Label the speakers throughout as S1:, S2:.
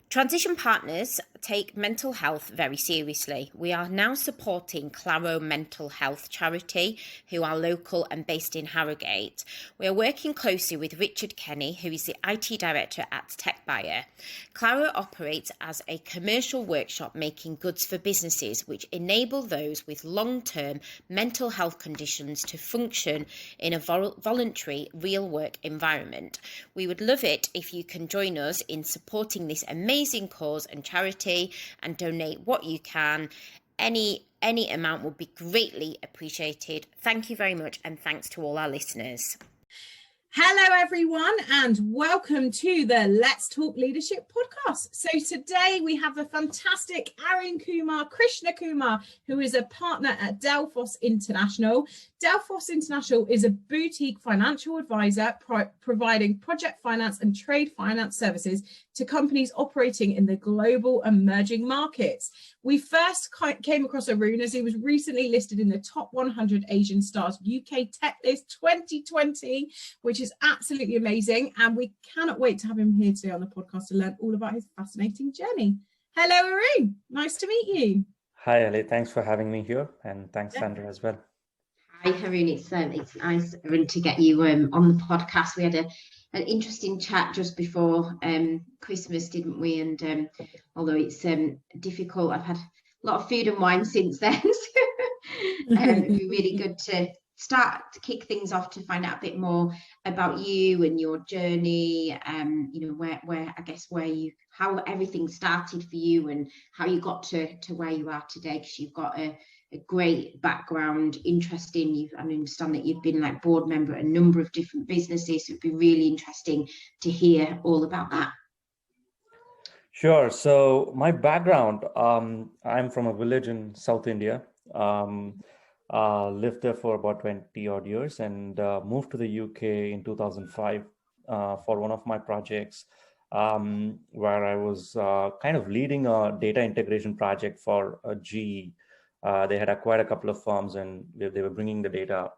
S1: Transition partners take mental health very seriously. We are now supporting Claro Mental Health Charity, who are local and based in Harrogate. We are working closely with Richard Kenny, who is the IT director at TechBuyer. Claro operates as a commercial workshop making goods for businesses which enable those with long-term mental health conditions to function in a voluntary real work environment. We would love it if you can join us in supporting this amazing cause and charity and donate what you can. Any amount would be greatly appreciated. Thank you very much, and thanks to all our listeners.
S2: Hello, everyone, and welcome to the Let's Talk Leadership podcast. So today we have the fantastic Arunkumar Krishnakumar, who is a partner at Delphos International. Delphos International is a boutique financial advisor providing project finance and trade finance services to companies operating in the global emerging markets. We first came across Arun as he was recently listed in the top 100 Asian Stars UK Tech List 2020, which is absolutely amazing. And we cannot wait to have him here today on the podcast to learn all about his fascinating journey. Hello, Arun. Nice to meet you.
S3: Hi, Elly. Thanks for having me here. And thanks, Sandra, as well.
S4: Hi, Arun. It's nice, Arun, to get you on the podcast. We had an interesting chat just before Christmas, didn't we? And although it's difficult, I've had a lot of food and wine since then. It'd be really good to start to kick things off to find out a bit more about you and your journey. How everything started for you and how you got to where you are today, because you've got a great background, interesting. I understand that you've been like board member at a number of different businesses. So it'd be really interesting to hear all about that.
S3: Sure. So my background, I'm from a village in South India. Lived there for about 20 odd years and moved to the UK in 2005 for one of my projects, where I was kind of leading a data integration project for GE. They had acquired a couple of firms and they were bringing the data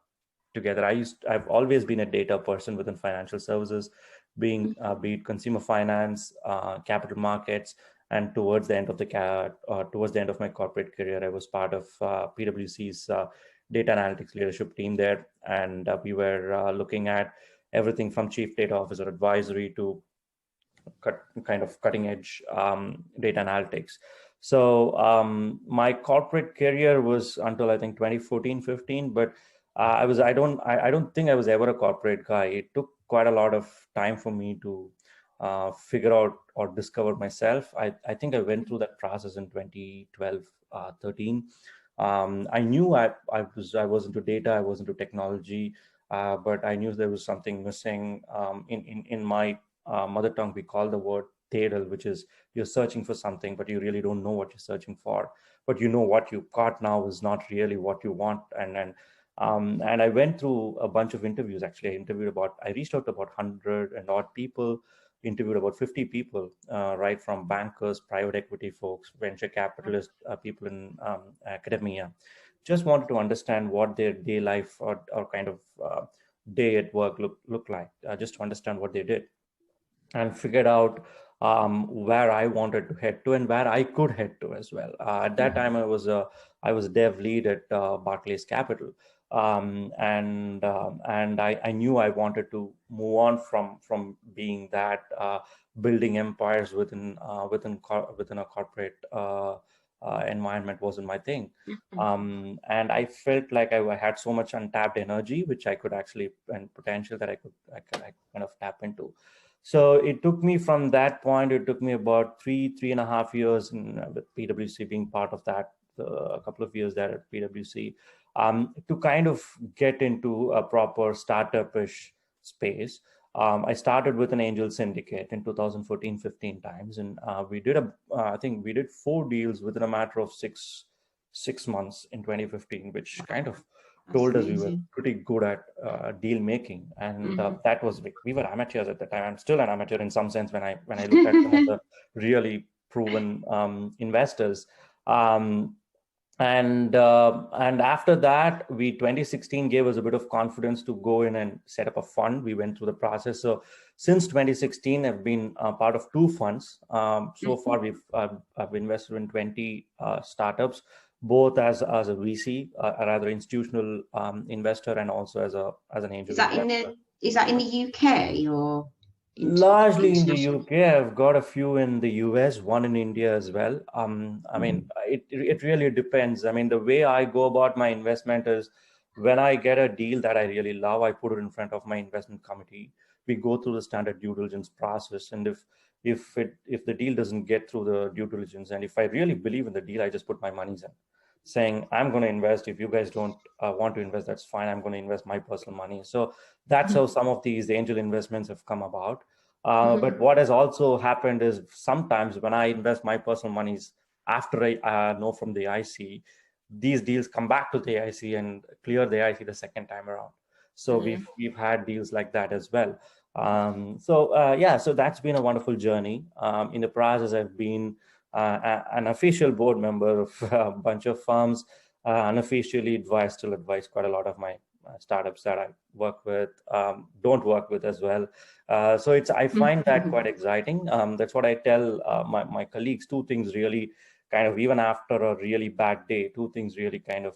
S3: together. I've always been a data person within financial services, be it consumer finance, capital markets, and towards the end of my corporate career, I was part of PwC's data analytics leadership team there, and we were looking at everything from chief data officer advisory to cutting edge data analytics. So my corporate career was until I think 2014-15, but I don't think I was ever a corporate guy. It took quite a lot of time for me to figure out or discover myself. I think I went through that process in 2012-13. I knew I was into data, I was into technology, but I knew there was something missing. In my mother tongue, we call the word tadal, which is you're searching for something, but you really don't know what you're searching for. But you know what you got now is not really what you want. And I went through a bunch of interviews. Actually, I reached out to about 100 and odd people, interviewed about 50 people, right from bankers, private equity folks, venture capitalists, people in academia. Just wanted to understand what their day life or kind of day at work looked like, just to understand what they did, and figured out where I wanted to head to and where I could head to as well. At that time, I was dev lead at Barclays Capital. And I knew I wanted to move on from being that building empires within a corporate environment wasn't my thing. And I felt like I had so much untapped energy, which I could actually, and potential that I could kind of tap into. So it took me from that point, it took me about three and a half years with PwC, being part of that, a couple of years there at PwC, to kind of get into a proper startup-ish space. I started with an angel syndicate in 2014-15 times, and I think we did 4 deals within a matter of six months in 2015, which kind of told us we were pretty good at deal making, and that was big. We were amateurs at the time. I'm still an amateur in some sense when I look at some of the really proven investors. And after that, 2016 gave us a bit of confidence to go in and set up a fund. We went through the process. So since 2016, I've been part of 2 funds. So far, I've invested in 20 startups, both as a VC, a rather institutional investor, and also as an angel investor.
S4: Is that in the UK or?
S3: Largely in the UK. I've got a few in the US, one in India as well. I mean, it really depends. I mean, the way I go about my investment is when I get a deal that I really love, I put it in front of my investment committee. We go through the standard due diligence process, and if the deal doesn't get through the due diligence, and if I really believe in the deal, I just put my monies in, saying I'm going to invest. If you guys don't want to invest, that's fine. I'm going to invest my personal money. So that's how some of these angel investments have come about. But what has also happened is sometimes when I invest my personal monies after I know from the IC, these deals come back to the IC and clear the IC the second time around. So we've had deals like that as well. So that's been a wonderful journey. In the process, I've been an official board member of a bunch of firms, unofficially still advise quite a lot of my startups that I work with, don't work with as well. So I find that quite exciting. That's what I tell my colleagues. 2 things really kind of, even after a really bad day, 2 things really kind of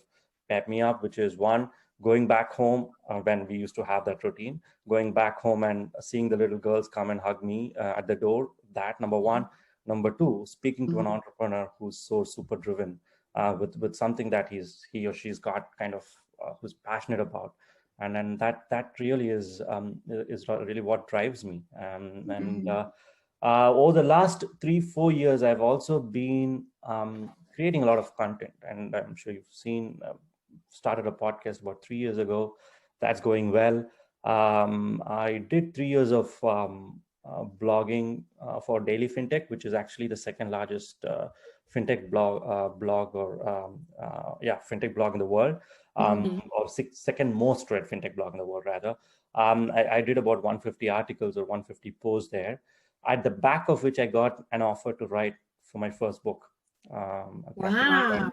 S3: pep me up, which is 1, going back home when we used to have that routine, going back home and seeing the little girls come and hug me at the door. That, number 1. Number 2, speaking to an entrepreneur who's so super driven with something that he or she's got kind of who's passionate about, and then that really is really what drives me. Over the last 3-4 years, I've also been creating a lot of content, and I'm sure you've seen. Started a podcast about 3 years ago. That's going well. I did 3 years of blogging for Daily FinTech, which is actually the second largest FinTech blog FinTech blog in the world, or second most read FinTech blog in the world, rather. I did about 150 articles or 150 posts there, at the back of which I got an offer to write for my first book.
S2: Wow.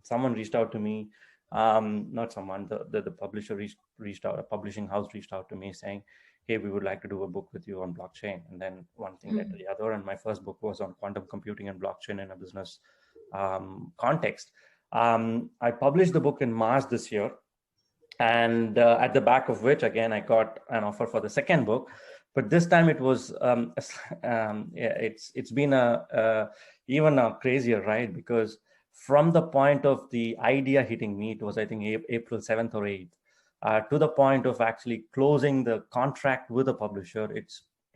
S3: Someone reached out to me, not someone, the publisher reached out, a publishing house reached out to me saying, hey, we would like to do a book with you on blockchain. And then one thing led to the other. And my first book was on quantum computing and blockchain in a business context. I published the book in March this year. And at the back of which, again, I got an offer for the second book. But this time it was, it's been even a crazier ride, because from the point of the idea hitting me, it was, I think, April 7th or 8th, to the point of actually closing the contract with the publisher, it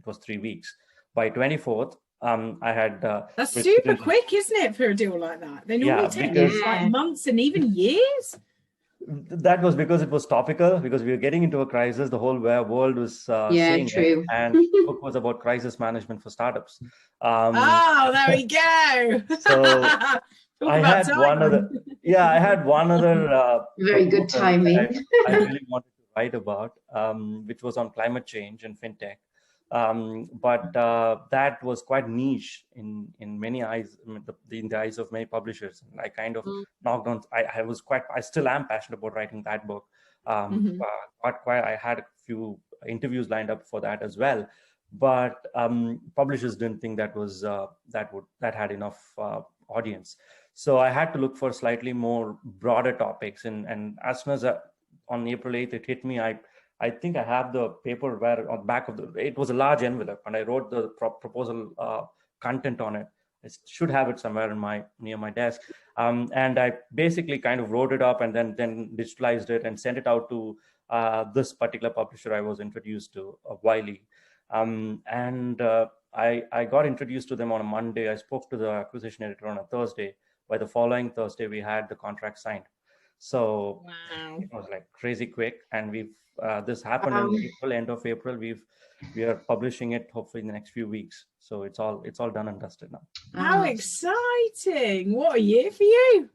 S3: was 3 weeks. By 24th, I had...
S2: That's super quick, isn't it, for a deal like that? They normally take like months and even years.
S3: That was because it was topical, because we were getting into a crisis. The whole world was saying
S4: true.
S3: It, and the book was about crisis management for startups.
S2: There we go.
S3: So I had one other
S4: very good timing.
S3: I really wanted to write about, which was on climate change and FinTech. But that was quite niche in many eyes, in the eyes of many publishers. And I kind of knocked on. I still am passionate about writing that book. I had a few interviews lined up for that as well, but publishers didn't think that was that had enough audience. So I had to look for slightly more broader topics. And as soon as on April 8th it hit me, I think I have the paper where on the back of it was a large envelope, and I wrote the proposal content on it. I should have it somewhere near my desk. And I basically kind of wrote it up and then digitalized it and sent it out to this particular publisher I was introduced to, Wiley. I got introduced to them on a Monday. I spoke to the acquisition editor on a Thursday. By the following Thursday, we had the contract signed. So It was like crazy quick, and this happened in April, end of April. We are publishing it hopefully in the next few weeks. So it's all done and dusted now.
S2: How exciting! What a year for you!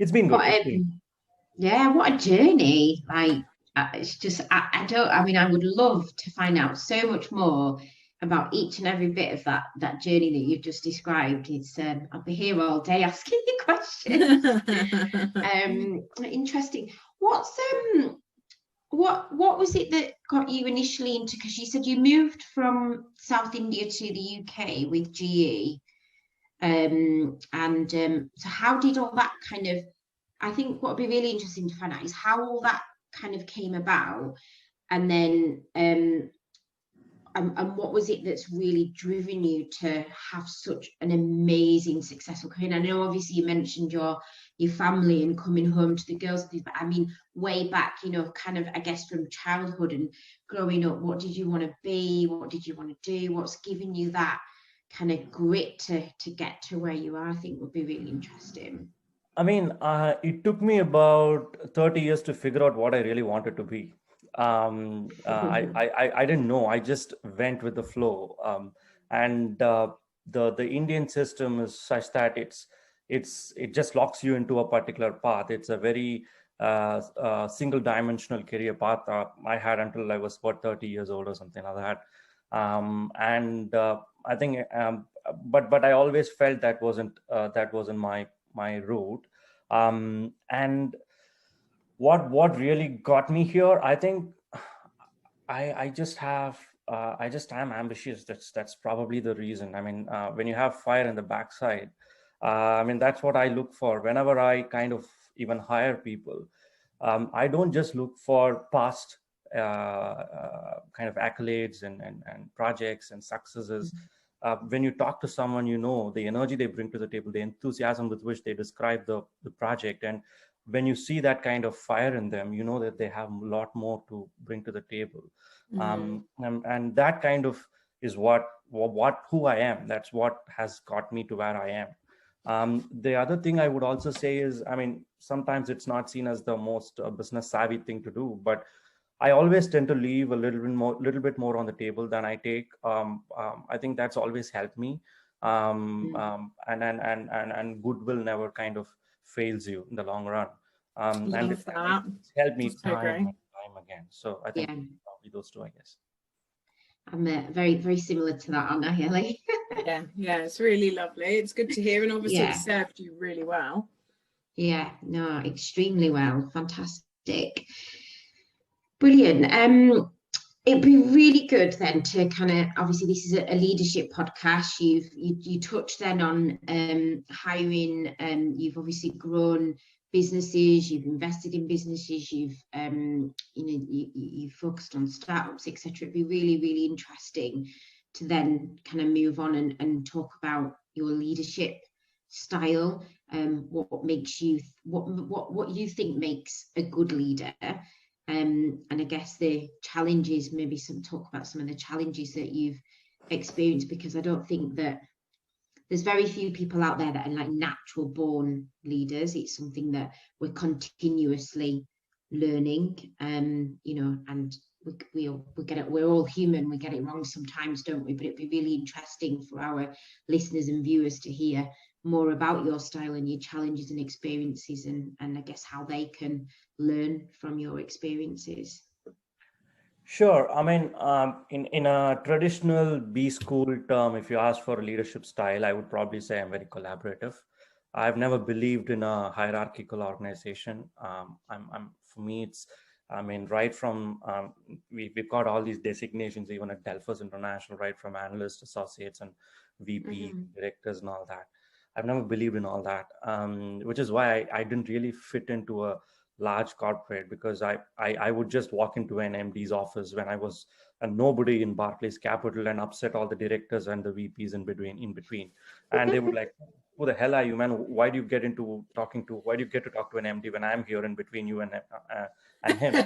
S3: It's been good.
S4: What a journey! Like it's just I would love to find out so much more about each and every bit of that journey that you've just described. It's I'll be here all day asking you questions. Interesting. What was it that got you initially into, because you said you moved from South India to the UK with GE, so how did all that kind of, I think what would be really interesting to find out is how all that kind of came about, and then and what was it that's really driven you to have such an amazing, successful career? And I know obviously you mentioned your family and coming home to the girls, but I mean, way back, you know, kind of, I guess, from childhood and growing up, what did you want to be? What did you want to do? What's given you that kind of grit to get to where you are? I think would be really interesting.
S3: I mean, it took me about 30 years to figure out what I really wanted to be. I didn't know. I just went with the flow. And the Indian system is such that it just locks you into a particular path. It's a very single dimensional career path I had until I was about 30 years old or something like that. I think, but I always felt that wasn't my route. And what really got me here, I think I just am ambitious. That's probably the reason. I mean, when you have fire in the backside, I mean, that's what I look for whenever I kind of even hire people. I don't just look for past kind of accolades and projects and successes. When you talk to someone, you know the energy they bring to the table, the enthusiasm with which they describe the project, and when you see that kind of fire in them, you know that they have a lot more to bring to the table. And that kind of is what who I am. That's what has got me to where I am. The other thing I would also say is, I mean, sometimes it's not seen as the most business savvy thing to do, but I always tend to leave a little bit more on the table than I take. I think that's always helped me. And goodwill never kind of fails you in the long run. And it's helped me time and time again. So I think probably those two, I guess.
S4: I'm very, very similar to that, aren't I, Elly?
S2: yeah, it's really lovely. It's good to hear, and obviously it served you really well.
S4: Yeah, no, extremely well. Fantastic. Brilliant. It'd be really good then to kind of, obviously this is a leadership podcast. You touched then on hiring, you've obviously grown businesses, you've invested in businesses, you've you focused on startups, etc. It'd be really, really interesting to then kind of move on and talk about your leadership style, what makes you what you think makes a good leader. And I guess the challenges, maybe talk about some of the challenges that you've experienced, because I don't think that there's very few people out there that are like natural born leaders. It's something that we're continuously learning, and we get it. We're all human. We get it wrong sometimes, don't we? But it'd be really interesting for our listeners and viewers to hear more about your style and your challenges and experiences, and I guess how they can learn from your experiences.
S3: Sure. I mean, in a traditional B school term, if you ask for a leadership style, I would probably say I'm very collaborative. I've never believed in a hierarchical organization. For me, it's, I mean, right from, we've got all these designations, even at Delphos International, right from analysts, associates, and VP, directors, and all that. I've never believed in all that, which is why I didn't really fit into a large corporate, because I would just walk into an MD's office when I was a nobody in Barclays Capital and upset all the directors and the VPs in between. And they would like, who the hell are you, man? Why do you get to talk to an MD when I'm here in between you and him?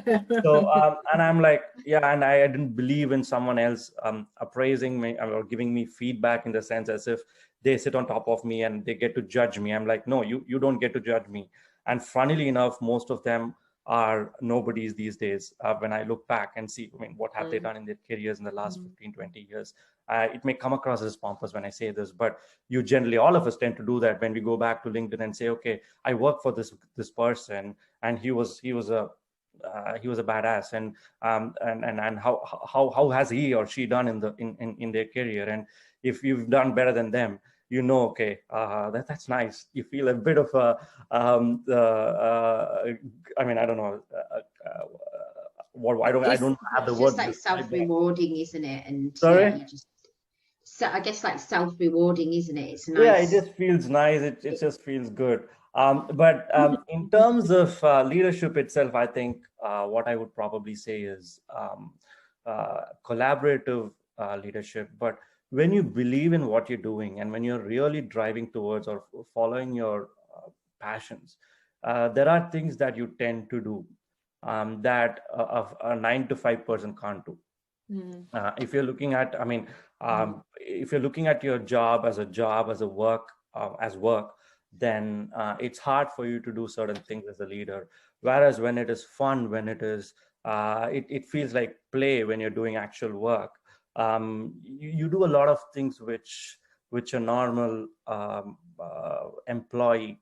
S3: So, and I'm like, yeah, and I didn't believe in someone else appraising me or giving me feedback in the sense as if they sit on top of me and they get to judge me. I'm like, no, you don't get to judge me. And funnily enough, most of them are nobodies these days. When I look back and see, I mean, what have they done in their careers in the last 15, 20 years? It may come across as pompous when I say this, but you generally, all of us tend to do that when we go back to LinkedIn and say, okay, I work for this person, and he was a he was a badass, and how has he or she done in their career. And if you've done better than them, okay, that's nice. You feel a bit of a I mean, I don't know what I don't have the
S4: It's
S3: word
S4: just like self-rewarding, isn't it? And
S3: Sorry?
S4: you just, so I guess like self-rewarding, isn't it? It's nice.
S3: Yeah, it just feels nice. It just feels good. But in terms of leadership itself, I think what I would probably say is collaborative leadership. But when you believe in what you're doing and when you're really driving towards or following your passions, there are things that you tend to do that a 9 to 5 person can't do. If you're looking at, I mean, if you're looking at your job, as a work, then it's hard for you to do certain things as a leader. Whereas when it is fun, when it is, it feels like play when you're doing actual work. You do a lot of things which a normal employee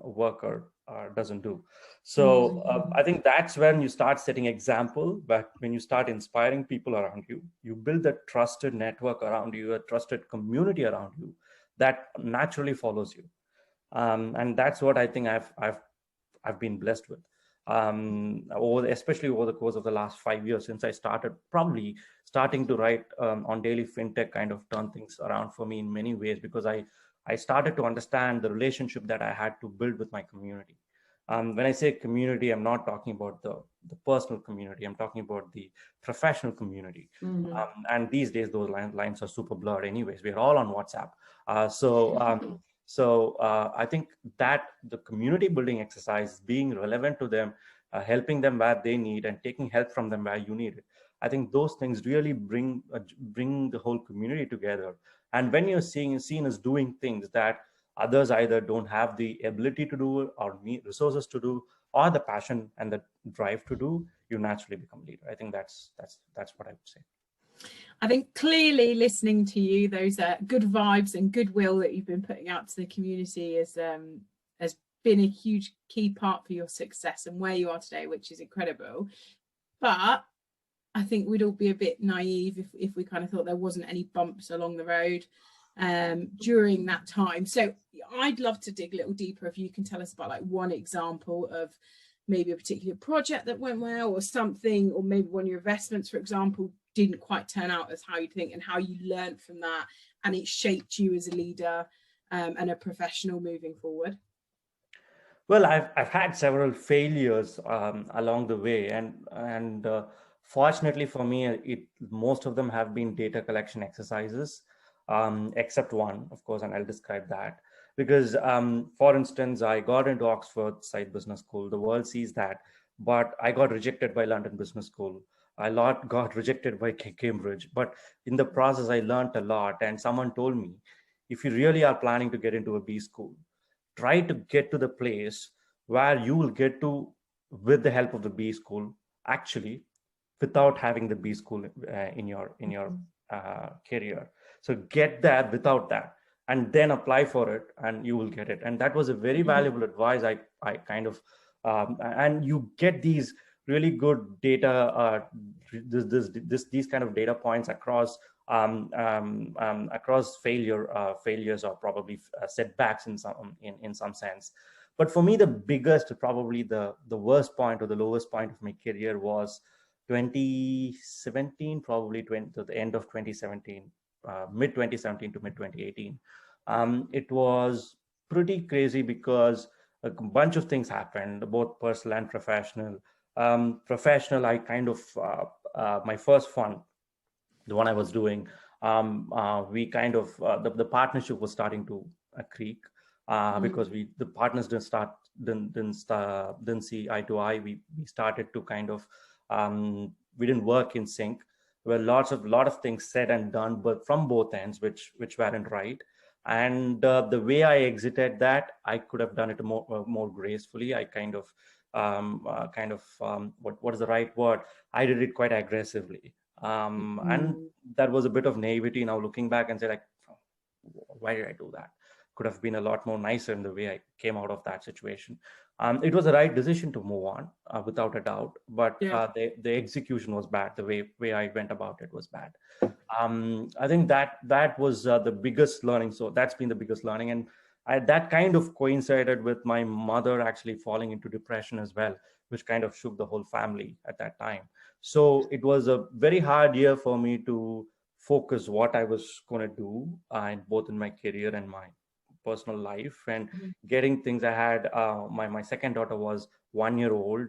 S3: worker doesn't do. So I think that's when you start setting example, but when you start inspiring people around you, you build a trusted network around you, a trusted community around you that naturally follows you. And that's what I think I've been blessed with. Especially over the course of the last 5 years, since I probably starting to write on Daily FinTech, kind of turned things around for me in many ways, because I started to understand the relationship that I had to build with my community. When I say community, I'm not talking about the personal community. I'm talking about the professional community. And these days, those lines are super blurred anyways. We're all on WhatsApp. So I think that the community building exercise, being relevant to them, helping them where they need and taking help from them where you need it, I think those things really bring the whole community together. And when you're seen as doing things that others either don't have the ability to do or need resources to do, or the passion and the drive to do, you naturally become leader. I think that's what I would say.
S2: I think clearly listening to you, those good vibes and goodwill that you've been putting out to the community has been a huge key part for your success and where you are today, which is incredible. But I think we'd all be a bit naive if we kind of thought there wasn't any bumps along the road during that time. So I'd love to dig a little deeper if you can tell us about like one example of maybe a particular project that went well, or something, or maybe one of your investments, for example, didn't quite turn out as how you think, and how you learned from that and it shaped you as a leader and a professional moving forward.
S3: Well, I've had several failures along the way, and fortunately for me, most of them have been data collection exercises, except one, of course, and I'll describe that. Because, for instance, I got into Oxford Side Business School. The world sees that, but I got rejected by London Business School. I got rejected by Cambridge. But in the process, I learned a lot. And someone told me, if you really are planning to get into a B school, try to get to the place where you will get to, with the help of the B school, actually, without having the B school in your career. So get there without that, and then apply for it, and you will get it. And that was a very valuable advice. I kind of, and you get these really good data, these kind of data points across across failures, or probably setbacks in some sense. But for me, the biggest, probably the worst point or the lowest point of my career was 2017, probably to the end of 2017, mid 2017 to mid 2018. It was pretty crazy because a bunch of things happened, both personal and professional. Professional, I kind of, my first fund, the one I was doing, we kind of, the partnership was starting to creak, because the partners didn't see eye to eye. We started to kind of, we didn't work in sync. There were lot of things said and done, but from both ends, which weren't right. And the way I exited that, I could have done it more gracefully. I kind of, what is the right word? I did it quite aggressively. And that was a bit of naivety now looking back and say, like, why did I do that? could have been a lot more nicer in the way I came out of that situation. It was the right decision to move on, without a doubt, but the execution was bad. The way I went about it was bad. I think that was the biggest learning. So that's been the biggest learning, and that kind of coincided with my mother actually falling into depression as well, which kind of shook the whole family at that time. So it was a very hard year for me to focus what I was going to do, both in my career and my personal life, and getting things. I had my second daughter was 1 year old,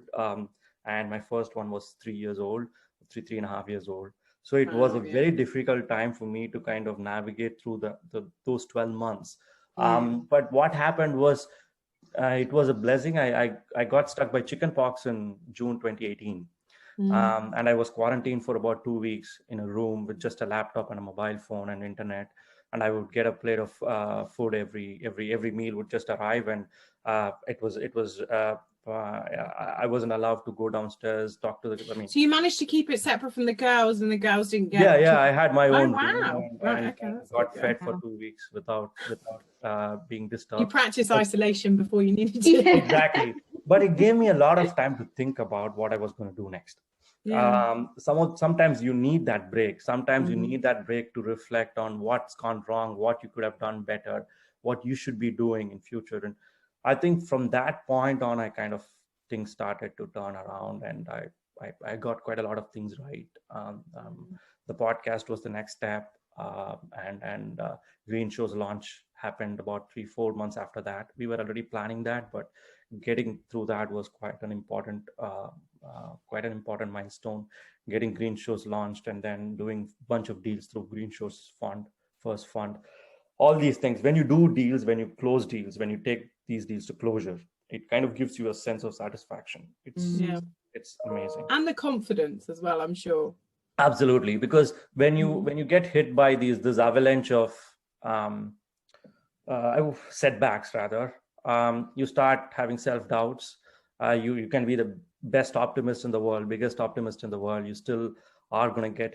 S3: and my first one was 3 years old, 3.5 years old. So it was a very difficult time for me to kind of navigate through those 12 months. But what happened was, it was a blessing. I got stuck by chickenpox in June 2018. And I was quarantined for about 2 weeks in a room with just a laptop and a mobile phone and internet. And I would get a plate of food every meal would just arrive, and I wasn't allowed to go downstairs, talk to the.
S2: So you managed to keep it separate from the girls, and the girls didn't get.
S3: Yeah. I had my own.
S2: Wow. Right. Okay.
S3: Got fed for 2 weeks without being disturbed.
S2: You practice isolation before you needed to.
S3: Exactly. But it gave me a lot of time to think about what I was going to do next. Sometimes you need that break. Sometimes you need that break to reflect on what's gone wrong, what you could have done better, what you should be doing in future. And I think from that point on, I kind of things started to turn around, and I got quite a lot of things right. The podcast was the next step, and Green Show's launch happened about 3-4 months after that. We were already planning that, but getting through that was quite an important milestone. Getting Green Shows launched, and then doing a bunch of deals through Green Shows first fund. All these things, when you do deals, when you close deals, when you take these deals to closure, it kind of gives you a sense of satisfaction. It's amazing.
S2: And the confidence as well, I'm sure.
S3: Absolutely, because when you get hit by this avalanche of setbacks, rather, you start having self-doubts. You can be the best optimist in the world, biggest optimist in the world. You still are going to get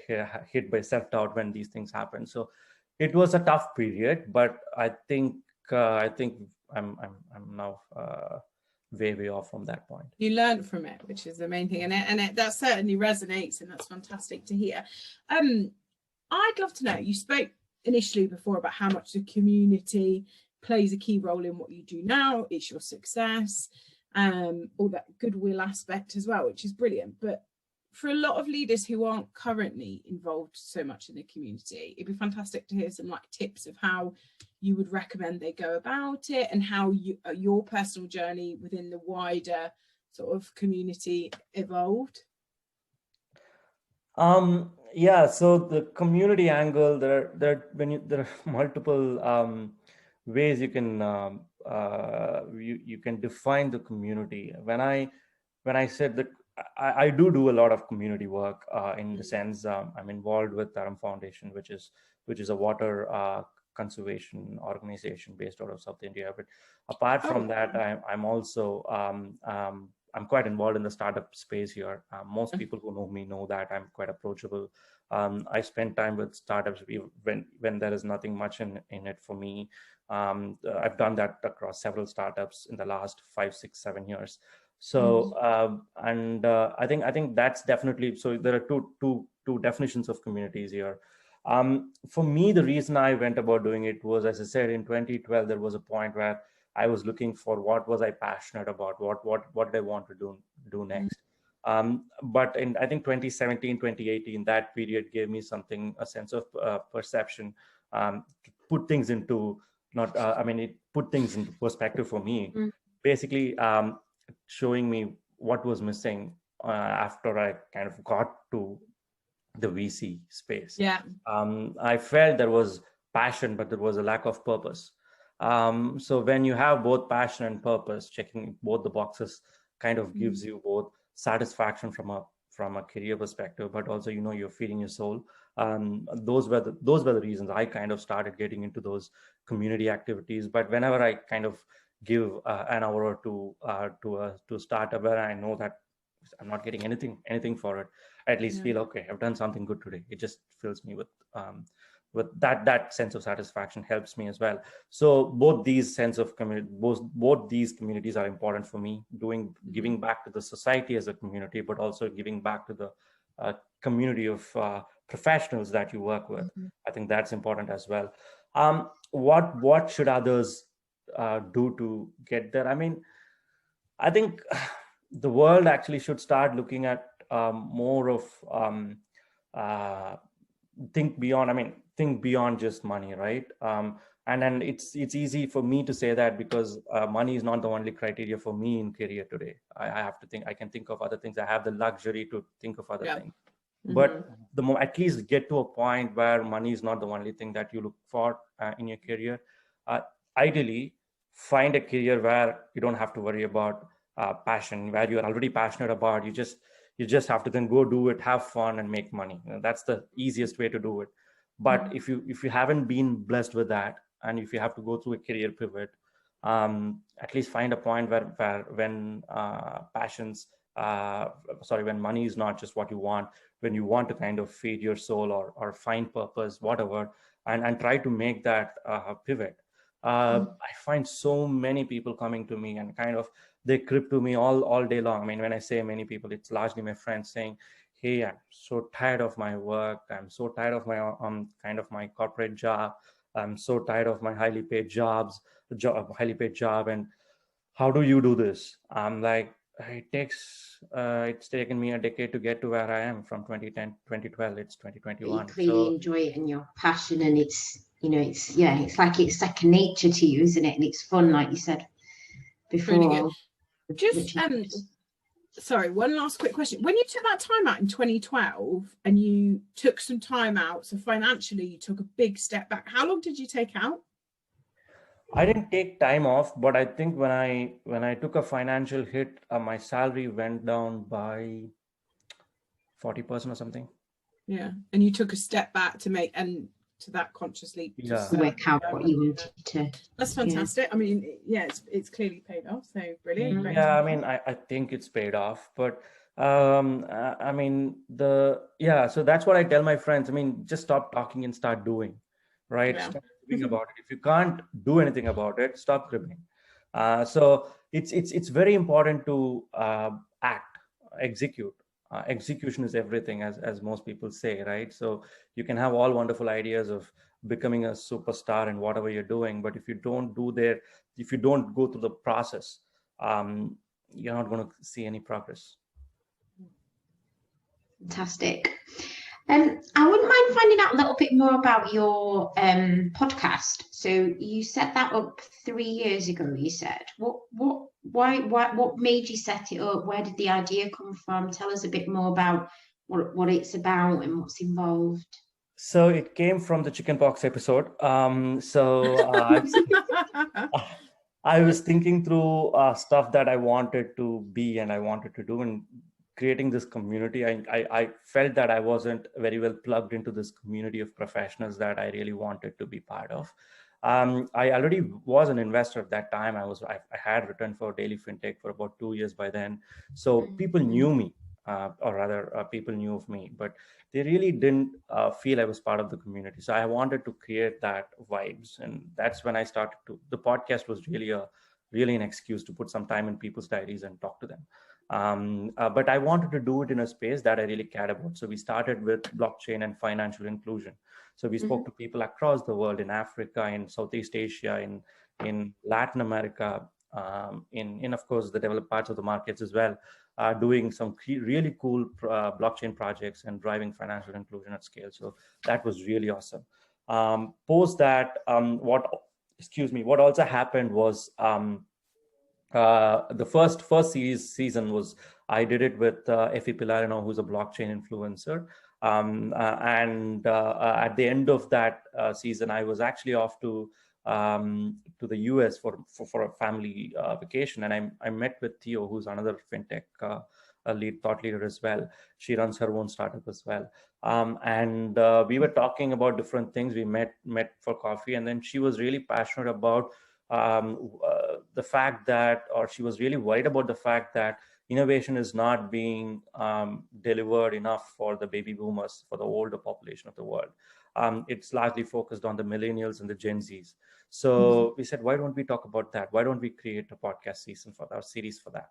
S3: hit by self-doubt when these things happen. So it was a tough period, but I think I'm now way off from that point.
S2: You learned from it, which is the main thing, and that certainly resonates, and that's fantastic to hear. I'd love to know, you spoke initially before about how much the community plays a key role in what you do now. It's your success, all that goodwill aspect as well, which is brilliant. But for a lot of leaders who aren't currently involved so much in the community, it'd be fantastic to hear some tips of how you would recommend they go about it, and how your personal journey within the wider sort of community evolved.
S3: So the community angle, there are multiple ways you can you can define the community. When I said that I do a lot of community work, in the sense I'm involved with Arun Foundation, which is a water conservation organization based out of South India. But apart from that, I'm also I'm quite involved in the startup space here. Most people who know me know that I'm quite approachable. I spend time with startups when there is nothing much in it for me. I've done that across several startups in the last 5, 6, 7 years. So I think that's definitely, so there are two definitions of communities here. For me, the reason I went about doing it was, as I said, in 2012 there was a point where I was looking for what was I passionate about, what did I want to do next. But in, I think, 2017, 2018, that period gave me a sense of perception, to put things into it put things into perspective for me. Basically, showing me what was missing after I kind of got to the VC space. I felt there was passion, but there was a lack of purpose. So when you have both passion and purpose, checking both the boxes kind of gives you both satisfaction from a career perspective, but also, you're feeding your soul. Those were the reasons I kind of started getting into those community activities. But whenever I kind of give an hour or two to a startup where I know that I'm not getting anything for it, I at least feel okay, I've done something good today. It just fills me with with that sense of satisfaction helps me as well. So both these sense of community, both these communities are important for me, giving back to the society as a community, but also giving back to the community of professionals that you work with. I think that's important as well. What should others do to get there? I mean, I think the world actually should start looking at more of think beyond just money, right? And then it's easy for me to say that because money is not the only criteria for me in career today. I have to think. I can think of other things. I have the luxury to think of other things. But the more, at least get to a point where money is not the only thing that you look for in your career. Ideally, find a career where you don't have to worry about passion, where you're already passionate about. You just have to then go do it, have fun, and make money. That's the easiest way to do it. But if you haven't been blessed with that, and if you have to go through a career pivot, at least find a point where when when money is not just what you want, when you want to kind of feed your soul or find purpose, whatever, and try to make that pivot. I find so many people coming to me and kind of they crib to me all day long. I mean, when I say many people, it's largely my friends saying, "Hey, I'm so tired of my work. I'm so tired of my kind of my corporate job. I'm so tired of my highly paid job, and how do you do this?" I'm like, it's taken me a decade to get to where I am from 2010, 2012, it's 2021.
S4: You clearly enjoy it and your passion, and it's like it's second nature to you, isn't it? And it's fun, like you said before.
S2: Really just sorry, one last quick question. When you took that time out in 2012 and you took some time out, so financially you took a big step back, how long did you take out?
S3: I didn't take time off, but I think when I took a financial hit, my salary went down by 40% or something.
S2: Yeah, and you took a step back to make to that consciously
S4: work out what you wanted to.
S2: That's fantastic. I mean, it's clearly paid off. So brilliant.
S3: I mean, I think it's paid off, but I mean so that's what I tell my friends. I mean, just stop talking and start doing, right? Stop cribbing about it. If you can't do anything about it, stop cribbing. So it's very important to execute. Execution is everything, as most people say, right? So you can have all wonderful ideas of becoming a superstar and whatever you're doing, but if you don't go through the process, you're not going to see any progress.
S4: Fantastic. I wouldn't mind finding out a little bit more about your podcast. So you set that up 3 years ago, you said. What made you set it up? Where did the idea come from? Tell us a bit more about what it's about and what's involved.
S3: So it came from the chickenpox episode. I was thinking through stuff that I wanted to be and I wanted to do, and creating this community. I felt that I wasn't very well plugged into this community of professionals that I really wanted to be part of. I already was an investor at that time. I had returned for Daily FinTech for about 2 years by then. So people knew me, or rather people knew of me, but they really didn't feel I was part of the community. So I wanted to create that vibes. And that's when I started the podcast was really an excuse to put some time in people's diaries and talk to them. But I wanted to do it in a space that I really cared about. So we started with blockchain and financial inclusion. So we spoke to people across the world, in Africa, in Southeast Asia, in Latin America, in of course the developed parts of the markets as well, doing some really cool blockchain projects and driving financial inclusion at scale. So that was really awesome. Post that, what also happened was the first season was I did it with Effie Pilarino, who's a blockchain influencer. And at the end of that season, I was actually off to the US for a family vacation, and I met with Theo, who's another FinTech thought leader as well. She runs her own startup as well, and we were talking about different things. We met for coffee, and then she was really passionate about the fact that, or she was really worried about the fact that innovation is not being delivered enough for the baby boomers, for the older population of the world. it's largely focused on the millennials and the Gen Zs. So we said, why don't we talk about that? Why don't we create a podcast season for our series for that?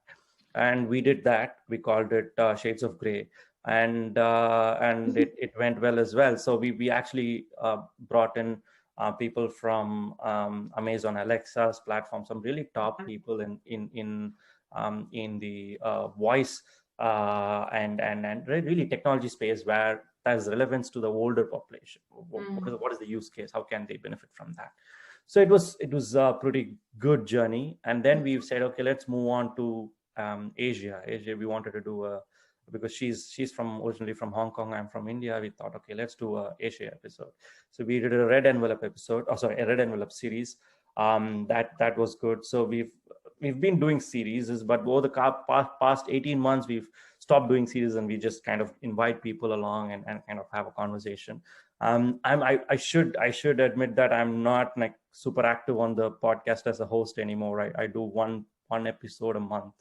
S3: And we did that. We called it Shades of Grey, and it went well as well. So we actually brought in people from Amazon Alexa's platform, some really top people in the voice and really technology space where has relevance to the older population. What is the use case? How can they benefit from that? So it was a pretty good journey. And then we've said, okay, let's move on to Asia. We wanted to do because she's originally from Hong Kong. I'm from India. We thought, okay, let's do a Asia episode. So we did a red envelope episode. A red envelope series. That was good. So we've been doing series, but over the past 18 months, we've stopped doing series, and we just kind of invite people along and kind of have a conversation. I should admit that I'm not like super active on the podcast as a host anymore. I do one episode a month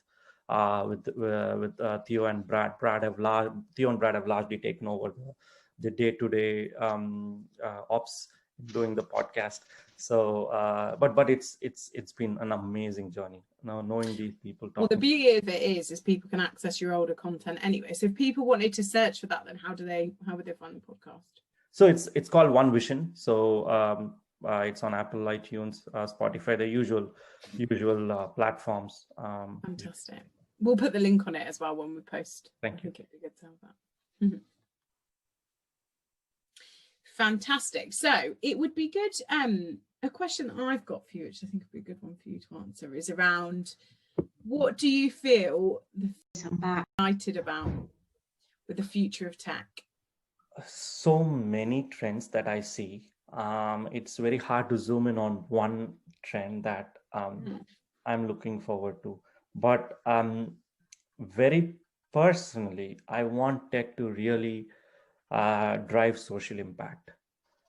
S3: with Theo and Brad. Theo and Brad have largely taken over the day-to-day ops doing the podcast. So but it's been an amazing journey now, knowing these people.
S2: Well, the beauty of it is people can access your older content anyway. So if people wanted to search for that, then how would they find the podcast?
S3: So it's called One Vision. So it's on Apple, iTunes, Spotify, the usual platforms.
S2: Fantastic. We'll put the link on it as well when we post.
S3: Thank you.
S2: I think it'd be good to have that. Fantastic. So it would be good. A question that I've got for you, which I think would be a good one for you to answer, is around what do you feel excited about with the future of tech?
S3: So many trends that I see. It's very hard to zoom in on one trend that I'm looking forward to. But very personally, I want tech to really drive social impact.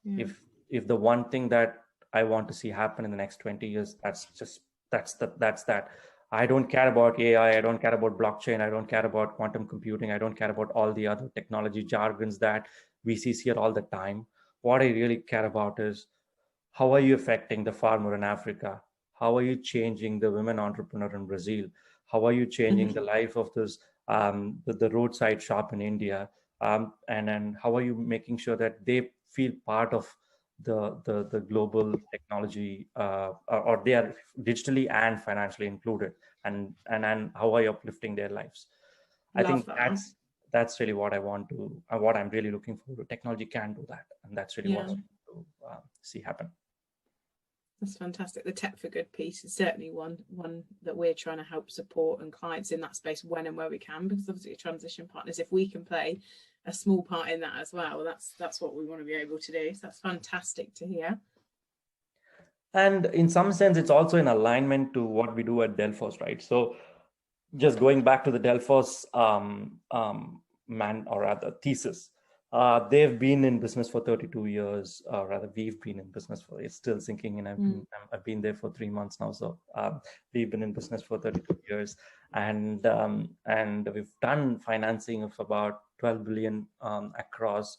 S3: Yeah. If the one thing that I want to see happen in the next 20 years, that's that. I don't care about AI. I don't care about blockchain. I don't care about quantum computing. I don't care about all the other technology jargons that we see here all the time. What I really care about is, how are you affecting the farmer in Africa? How are you changing the women entrepreneur in Brazil? How are you changing the life of this the roadside shop in India? And then how are you making sure that they feel part of the global technology, or they are digitally and financially included, and how are you uplifting their lives? I think that's really what I want to, what I'm really looking forward to. Technology can do that, and that's really what I want to see happen.
S2: That's fantastic. The Tech for Good piece is certainly one that we're trying to help support, and clients in that space when and where we can, because obviously transition partners, if we can play a small part in that as well, that's what we want to be able to do. So that's fantastic to hear.
S3: And in some sense, it's also in alignment to what we do at Delphos, right? So just going back to the Delphos thesis, they've been in business for 32 years, rather we've been in business for, it's still sinking in. I've been there for 3 months now. So we've been in business for 32 years, and we've done financing of about 12 billion across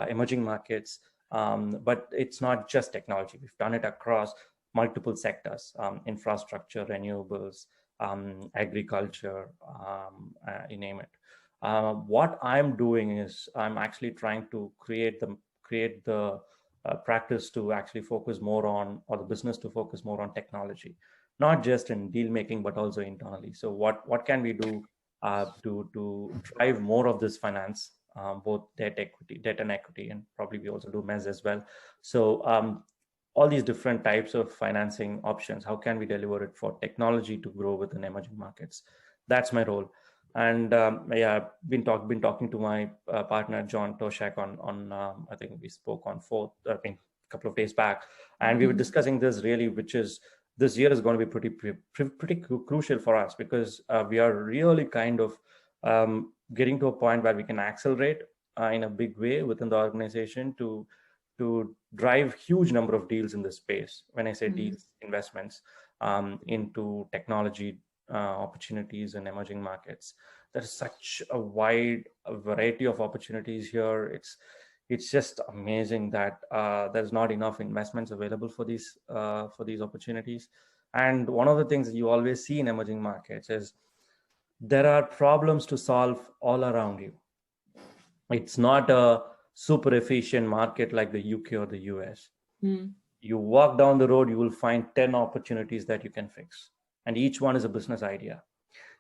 S3: emerging markets. But it's not just technology. We've done it across multiple sectors, infrastructure, renewables, agriculture, you name it. What I'm doing is I'm actually trying to create the practice to actually focus more on, or the business to focus more on technology, not just in deal making, but also internally. So what can we do to drive more of this finance, both debt and equity, and probably we also do mezz as well. So all these different types of financing options, how can we deliver it for technology to grow within emerging markets? That's my role. And I've been talking to my partner John Toshak on I think we spoke on a couple of days back, and we were discussing this really, which is this year is going to be pretty crucial for us, because we are really kind of getting to a point where we can accelerate in a big way within the organization to drive huge number of deals in this space. When I say deals, investments into technology opportunities in emerging markets. There's such a wide variety of opportunities here. It's just amazing that there's not enough investments available for these opportunities. And one of the things that you always see in emerging markets is there are problems to solve all around you. It's not a super efficient market like the UK or the US. You walk down the road, you will find 10 opportunities that you can fix, and each one is a business idea.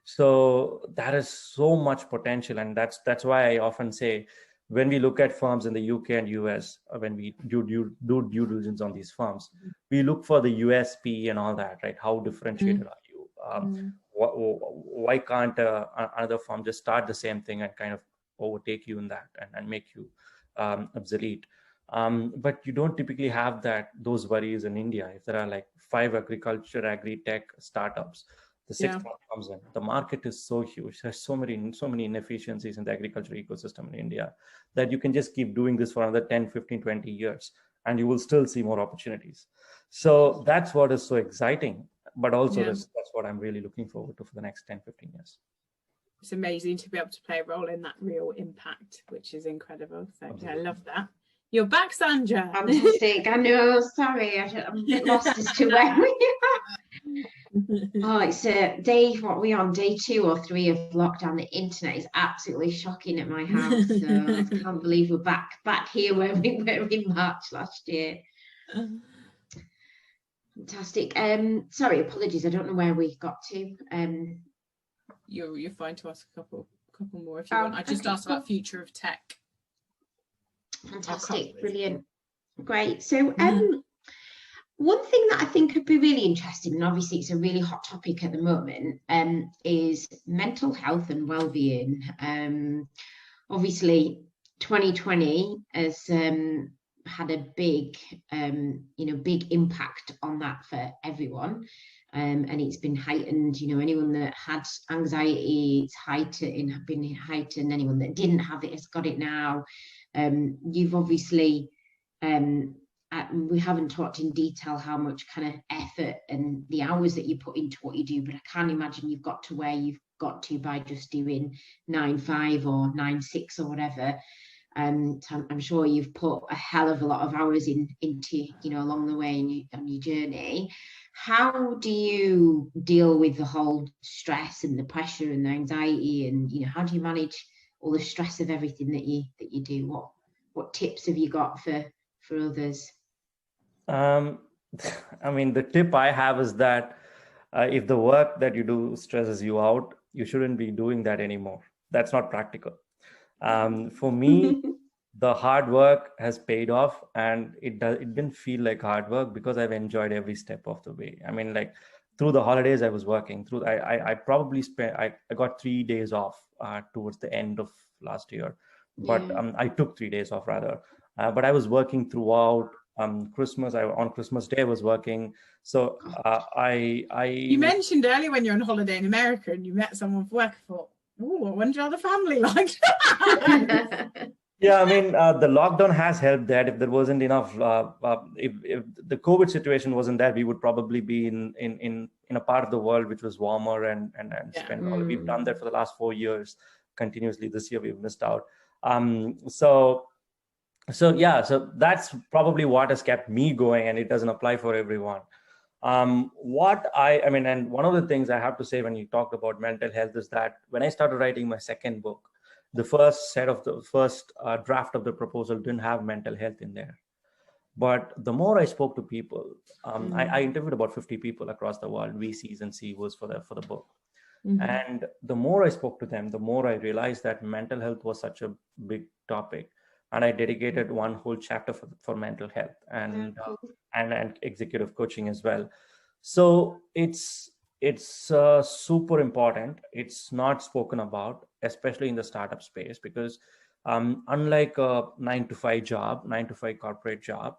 S3: So that is so much potential, and that's why I often say, when we look at firms in the UK and US, when we do due diligence on these firms, we look for the USP and all that, right? How differentiated are you? Why can't another firm just start the same thing and kind of overtake you in that and make you obsolete? But you don't typically have those worries in India. If there are like 5 agriculture, agri-tech startups, the 6th one comes in. The market is so huge. There's so many inefficiencies in the agriculture ecosystem in India that you can just keep doing this for another 10, 15, 20 years, and you will still see more opportunities. So that's what is so exciting. But also that's what I'm really looking forward to for the next 10, 15 years.
S2: It's amazing to be able to play a role in that real impact, which is incredible. So I love that. You're back, Sandra.
S4: Fantastic. I know. Sorry, I'm a bit lost as to where we are. Oh, it's what are we on, day 2 or 3 of lockdown? The internet is absolutely shocking at my house. So I can't believe we're back here where we were in March last year. Fantastic. Sorry, apologies. I don't know where we got to.
S2: You're fine to ask a couple more if you want. I just asked about future of tech.
S4: Fantastic, brilliant, great. So one thing that I think could be really interesting, and obviously it's a really hot topic at the moment, is mental health and well-being. Obviously 2020 has had a big big impact on that for everyone, and it's been heightened. Anyone that had anxiety, it's been heightened. Anyone that didn't have it has got it now. You've obviously we haven't talked in detail how much kind of effort and the hours that you put into what you do, but I can't imagine you've got to where you've got to by just doing 9-5 or 9-6 or whatever. So I'm sure you've put a hell of a lot of hours into along the way on your journey. How do you deal with the whole stress and the pressure and the anxiety, and how do you manage all the stress of everything that you do? What tips have you got for others?
S3: I mean, the tip I have is that if the work that you do stresses you out, you shouldn't be doing that anymore. That's not practical. For me, the hard work has paid off, and it didn't feel like hard work because I've enjoyed every step of the way. I mean, like through the holidays I was working through. I probably I got 3 days off towards the end of last year, but I took 3 days off rather. But I was working throughout. Christmas, on Christmas Day I was working. So
S2: You mentioned earlier when you're on holiday in America and you met someone for work, I thought, oh, I wonder how the family like.
S3: Yeah, I mean, the lockdown has helped that. If there wasn't enough, if the COVID situation wasn't there, we would probably be in a part of the world which was warmer and spend all. We've done that for the last 4 years continuously. This year we've missed out. So that's probably what has kept me going, and it doesn't apply for everyone. And one of the things I have to say when you talked about mental health is that when I started writing my second book, the first draft of the proposal didn't have mental health in there. But the more I spoke to people, I interviewed about 50 people across the world, VCs and CEOs for the book. And the more I spoke to them, the more I realized that mental health was such a big topic. And I dedicated one whole chapter for mental health and executive coaching as well. So it's super important. It's not spoken about, especially in the startup space, because unlike a 9-to-5 corporate job,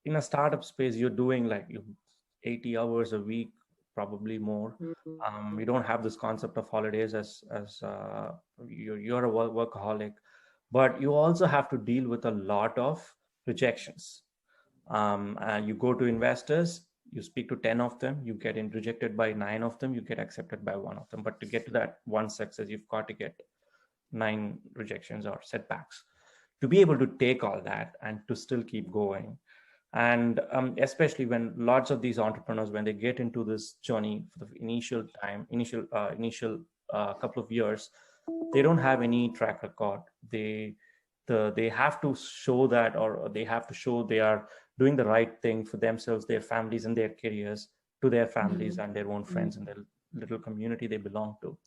S3: in a startup space, you're doing like 80 hours a week, probably more. You don't have this concept of holidays as you're a workaholic. But you also have to deal with a lot of rejections. You go to investors, you speak to 10 of them, you get rejected by 9 of them, you get accepted by 1 of them. But to get to that one success, you've got to get 9 rejections or setbacks. to be able to take all that and to still keep going. And especially when lots of these entrepreneurs, when they get into this journey for the initial couple of years, they don't have any track record. They have to show that, or they have to show they are doing the right thing for themselves, their families, and their careers, to their families and their own friends and their little community they belong to.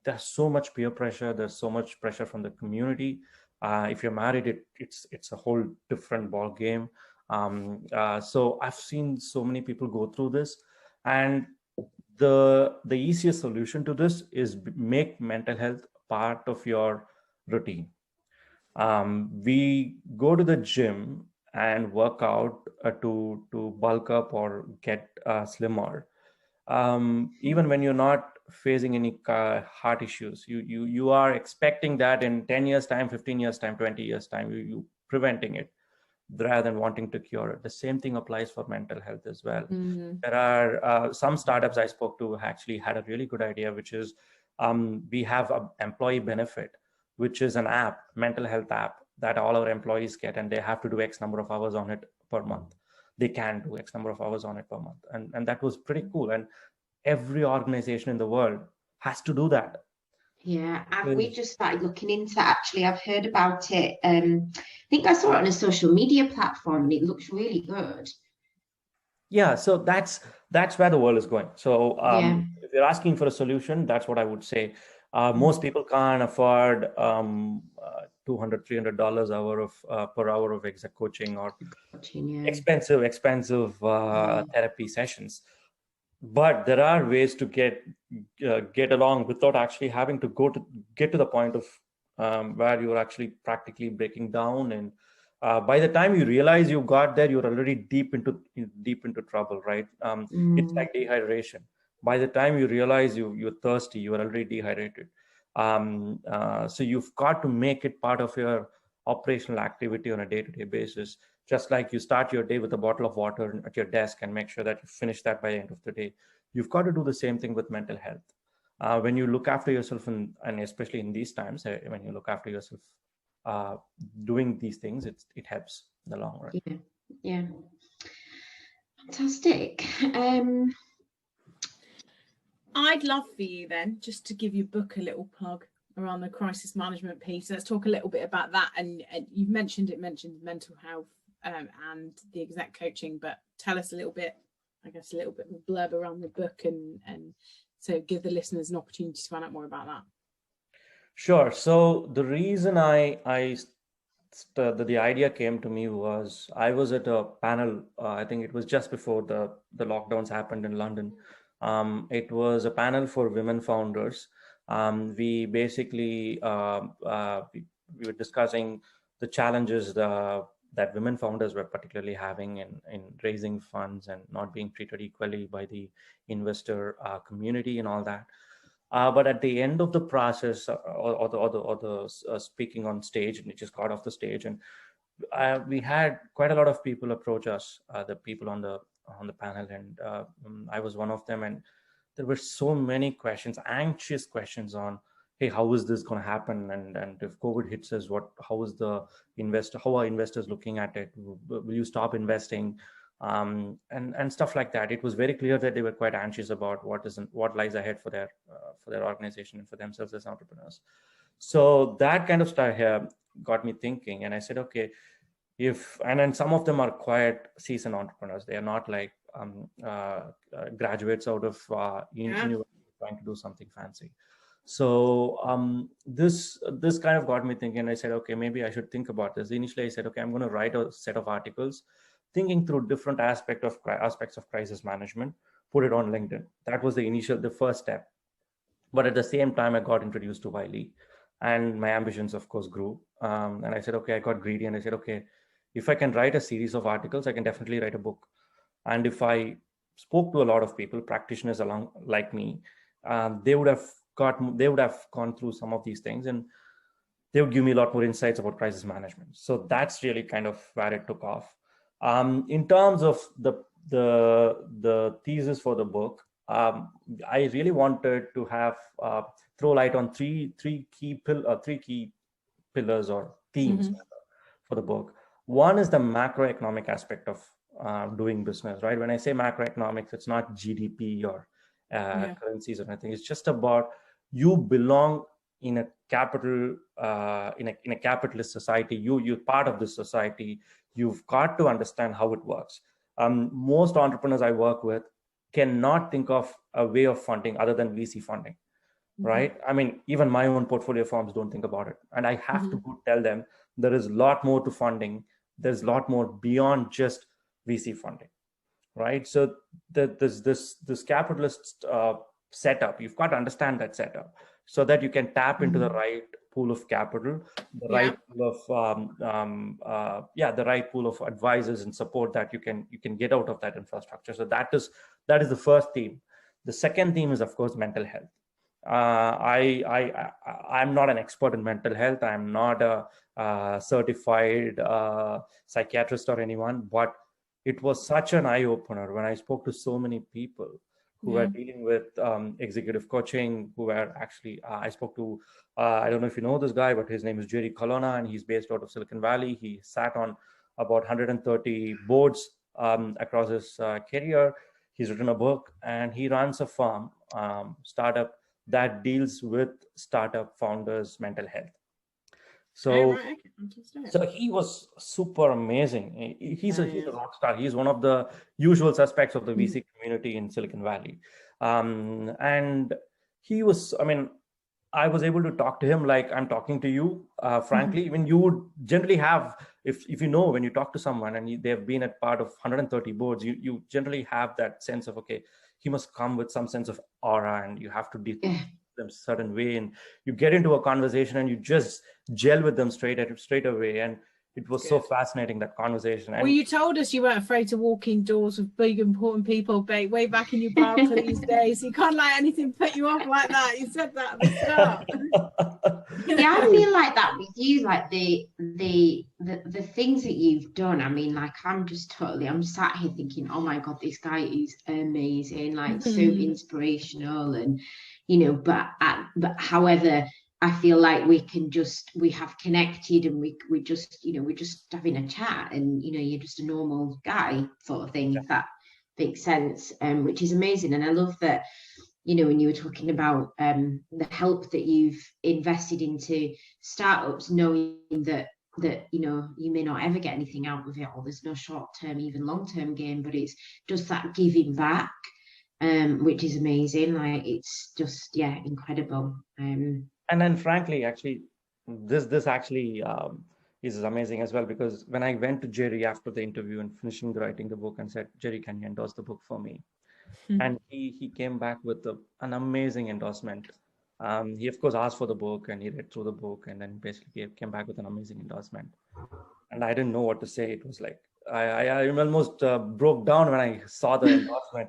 S3: There's so much peer pressure. There's so much pressure from the community. If you're married, it's a whole different ball game. So I've seen so many people go through this, and the easiest solution to this is make mental health part of your routine. We go to the gym and work out to bulk up or get slimmer. Even when you're not facing any heart issues, you are expecting that in 10 years time, 15 years time, 20 years time, you preventing it rather than wanting to cure it. The same thing applies for mental health as well. There are some startups I spoke to actually had a really good idea, which is we have an employee benefit, which is an app, mental health app, that all our employees get, and they have to do X number of hours on it per month. They can do X number of hours on it per month. And that was pretty cool. And every organization in the world has to do that.
S4: Yeah, we just started looking into it. Actually, I've heard about it. I think I saw it on a social media platform, and it looks really good.
S3: Yeah, so that's where the world is going. So if you're asking for a solution, that's what I would say. Most people can't afford $200-$300 per hour of exec coaching or expensive therapy sessions. But there are ways to get along without actually having to get to the point of where you're actually practically breaking down. And by the time you realize you got there, you're already deep into trouble, right? It's like dehydration. By the time you realize you're thirsty, you're already dehydrated. So you've got to make it part of your operational activity on a day-to-day basis. Just like you start your day with a bottle of water at your desk and make sure that you finish that by the end of the day. You've got to do the same thing with mental health. When you look after yourself, and especially in these times, when you look after yourself, doing these things, it helps in the long run.
S4: Yeah. Fantastic.
S2: I'd love for you then just to give your book a little plug around the crisis management piece. Let's talk a little bit about that. And you've mentioned mental health and the exec coaching, but tell us a little bit of a blurb around the book, and so give the listeners an opportunity to find out more about that.
S3: Sure. So the reason the idea came to me was I was at a panel. I think it was just before the lockdowns happened in London. It was a panel for women founders. We basically we were discussing the challenges that women founders were particularly having in raising funds and not being treated equally by the investor community and all that. But at the end of the process, or the speaking on stage, and it just got off the stage, and we had quite a lot of people approach us, the people on the panel, and I was one of them. And there were so many questions, anxious questions on, hey, how is this going to happen? And if COVID hits us, how are investors looking at it? Will you stop investing? And stuff like that. It was very clear that they were quite anxious about what lies ahead for their organization and for themselves as entrepreneurs. So that kind of stuff here got me thinking, and I said, okay, and then some of them are quite seasoned entrepreneurs. They are not like graduates out of university trying to do something fancy. So this kind of got me thinking. I said, okay, maybe I should think about this. Initially, I said, okay, I'm going to write a set of articles, thinking through different aspects of crisis management, put it on LinkedIn. That was the first step. But at the same time, I got introduced to Wiley, and my ambitions, of course, grew. And I said, okay, I got greedy, and I said, okay, if I can write a series of articles, I can definitely write a book. And if I spoke to a lot of people, practitioners like me, they would have gone through some of these things, and they would give me a lot more insights about crisis management. So that's really kind of where it took off. In terms of the thesis for the book, I really wanted to have throw light on three key pillars or themes. for the book. One is the macroeconomic aspect of doing business, right? When I say macroeconomics, it's not GDP or currencies or anything. It's just about you belong in a capital, in a capitalist society. You're part of this society. You've got to understand how it works. Most entrepreneurs I work with cannot think of a way of funding other than VC funding, right? I mean, even my own portfolio firms don't think about it. And I have to go tell them there is a lot more to funding. There's a lot more beyond just VC funding, right? So there's this capitalist setup. You've got to understand that setup so that you can tap into the right pool of capital, the right pool of the right pool of advisors and support that you can get out of that infrastructure. So that is the first theme. The second theme is, of course, mental health. I'm not an expert in mental health. I'm not a certified psychiatrist or anyone, but it was such an eye opener when I spoke to so many people who are dealing with executive coaching, who are actually, I spoke to, I don't know if you know this guy, but his name is Jerry Colonna, and he's based out of Silicon Valley. He sat on about 130 boards across his career. He's written a book, and he runs a firm, startup, that deals with startup founders' mental health. So, so he was super amazing. He's a rock star. He's one of the usual suspects of the VC community in Silicon Valley. And he was, I mean, I was able to talk to him like I'm talking to you, frankly. When you would generally have, if you know, when you talk to someone and they've been a part of 130 boards, you generally have that sense of, okay, he must come with some sense of aura, and you have to deal with them a certain way, and you get into a conversation and you just gel with them straight away. And it was so fascinating, that conversation. And
S2: well, you told us you weren't afraid to walk indoors with big important people way back in your Barclays days. You can't let anything put you off like that. You said that at the start.
S4: Yeah, I feel like that with you, like the things that you've done. I mean, like I'm sat here thinking, oh my God, this guy is amazing, like so inspirational, and but however, I feel like we have connected, and we're just having a chat, and you're just a normal guy sort of thing, if that makes sense, which is amazing. And I love that, when you were talking about the help that you've invested into startups, knowing that you may not ever get anything out of it, or there's no short-term, even long-term gain, but it's just that giving back, which is amazing. Like, it's just incredible.
S3: And then, frankly, actually, this actually is amazing as well, because when I went to Jerry after the interview and finishing writing the book and said, Jerry, can you endorse the book for me? And he came back with an amazing endorsement. He, of course, asked for the book, and he read through the book, and then basically came back with an amazing endorsement. And I didn't know what to say. It was like, I almost broke down when I saw the endorsement.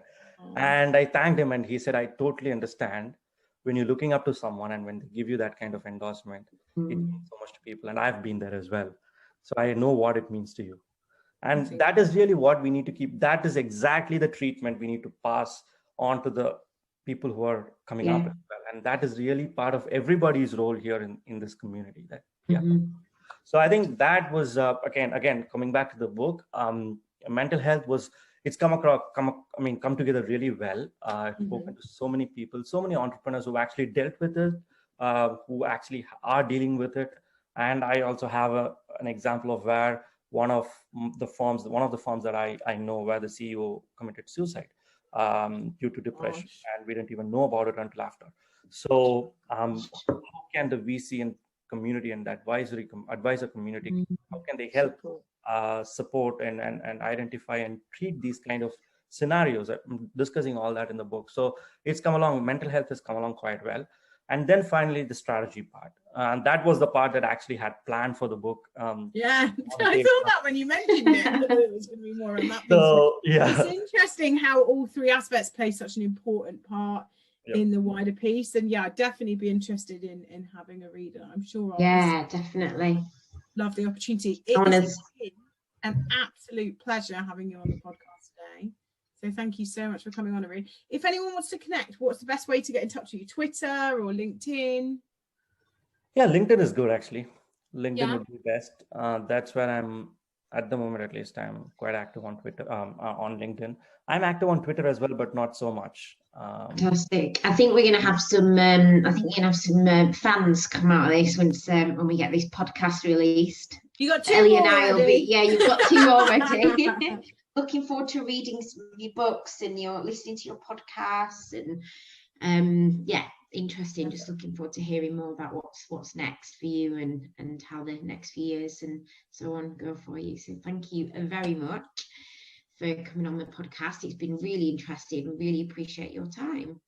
S3: And I thanked him, and he said, I totally understand. When you're looking up to someone and when they give you that kind of endorsement, it means so much to people. And I've been there as well. So I know what it means to you. And that is really what we need to keep. That is exactly the treatment we need to pass on to the people who are coming up as well. And that is really part of everybody's role here in this community. So I think that was, again, coming back to the book, mental health it's come together really well. I've spoken to so many people, so many entrepreneurs who actually dealt with it, who actually are dealing with it. And I also have an example of where one of the firms that I know, where the CEO committed suicide due to depression, and we didn't even know about it until after. So how can the VC and community and the advisor community, how can they help support and identify and treat these kind of scenarios? I'm discussing all that in the book. So it's come along, mental health has come along quite well. And then finally the strategy part. And that was the part that actually had planned for the book.
S2: I thought that when you mentioned it, it was going to be more on that.
S3: So,
S2: it's interesting how all three aspects play such an important part in the wider piece. And I'd definitely be interested in having a reader. I'm sure
S4: definitely
S2: love the opportunity. It has been an absolute pleasure having you on the podcast today. So thank you so much for coming on, Arun. If anyone wants to connect, what's the best way to get in touch with you? Twitter or LinkedIn?
S3: Yeah, LinkedIn is good, actually. LinkedIn
S2: Yeah.
S3: would be best. That's where I'm at the moment, at least. I'm quite active on Twitter, on LinkedIn. I'm active on Twitter as well, but not so much.
S4: Fantastic. I think we're going to have some. I think we're going to have some fans come out of this once when we get this podcast released.
S2: You got 2
S4: Elly and I will
S2: already.
S4: be. Yeah, you've got 2 already. Looking forward to reading some of your books and listening to your podcasts, and yeah, interesting. Just looking forward to hearing more about what's next for you and how the next few years and so on go for you. So thank you very much for coming on the podcast. It's been really interesting. Really appreciate your time.